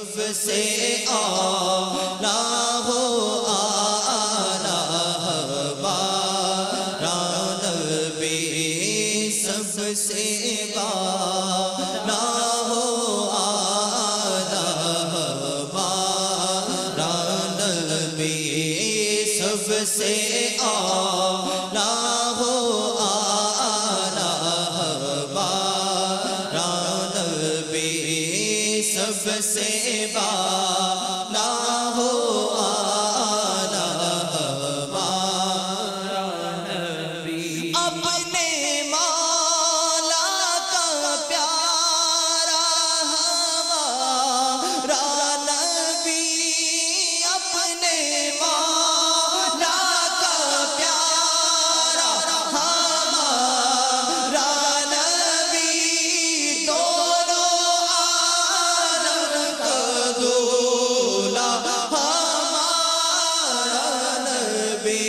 سب سے اعلیٰ ہو اعلیٰ ہمارا نبی سب سے بالا ہو اعلیٰ ہمارا نبی سب سے اعلیٰ ہو اعلیٰ ہمارا نبی سب سے بالا ہو اعلیٰ ہمارا نبی اپنے مولا کا پیارا ہمارا نبی اپنے مولا کا پیارا ہمارا نبی دونوں عالم کا دولا ہمارا نبی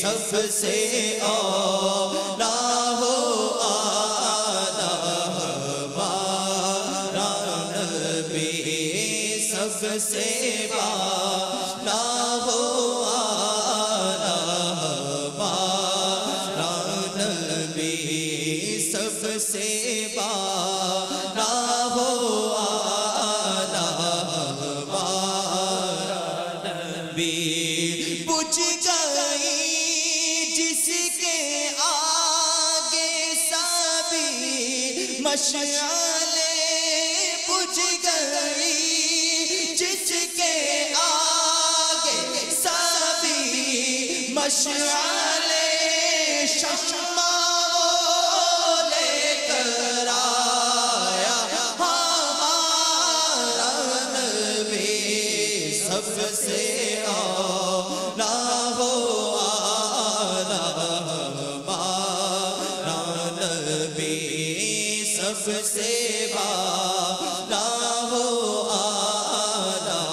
سب سے اعلیٰ ہو اعلیٰ ہمارا نبی سب سے بالا ہو اعلیٰ ہمارا نبی سب سے بالا ہو اعلیٰ ہمارا نبی بجھ گئی جس کے آگے سبھی مشعلیں بجھ گئی جس کے آگے سبھی مشعلیں شمع وہ لے کر آیا ہمارا نبی سب سے اعلیٰ ہو اعلیٰ ہمارا نبی سب سے بالا ہو اعلیٰ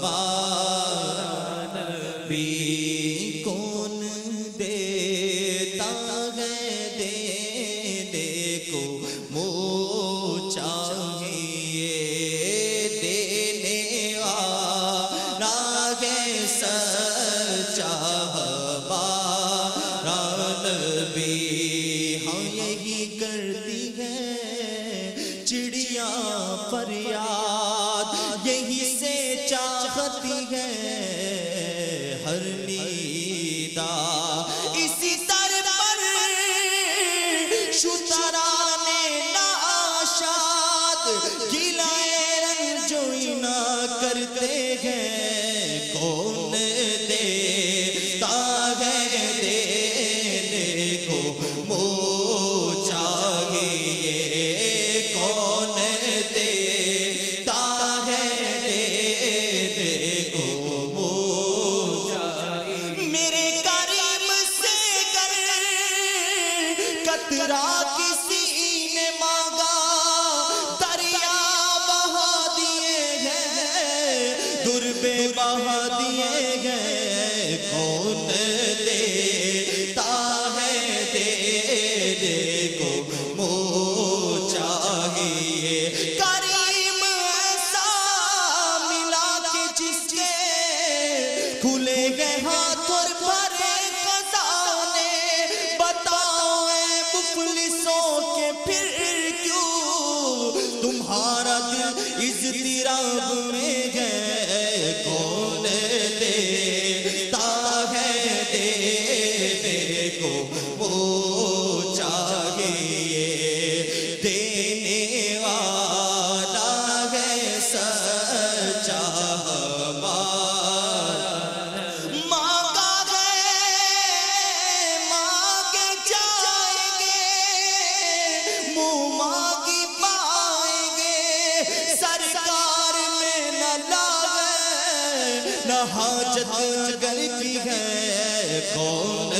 ہمارا نبی کون دیتا ہے دینے کو منہ چاہیے دینے والا ہے سچا ہمارا نبی ہاں یہی کرتی ہے چڑیا فریاد یہی سے چاہتی ہے ہر نیدا اسی در پر شتران ناشاد گلائے رنجوئی نہ کرتے ہیں کون دیتا ہے دینے کو منہ چاہیے کون دیتا ہے دینے کو منہ چاہیے میرے کریم سے گر قطرہ کسی نے مانگا دریا بہا دیے ہیں دربے بہا دیے ہیں کون دیتا ہے دینے کو منہ چاہیے کریم ایسا ملا کہ جس کے کھلے گئے ہاتھ اور بھرے خزانے بتاؤ اے مفلسوں کے پھر کیوں تمہارا دل اضطراب میں ہے کون دیتا ہے دینے کو منہ چاہیے دینے والا ہے سچا ہمارا مانگا ہے مانگے جائیں گے منہ مانگی پائیں گے سرکار میں نہ لاغے نہ حاجت اگر کی ہے کون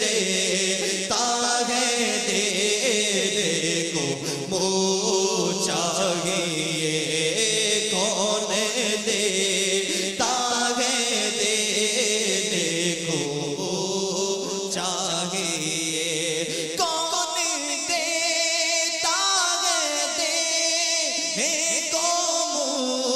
دیتا ہے دینے کو منہ چاہیے کون دیتا ہے دینے کو منہ چاہیے کون دیتا ہے دینے کو منہ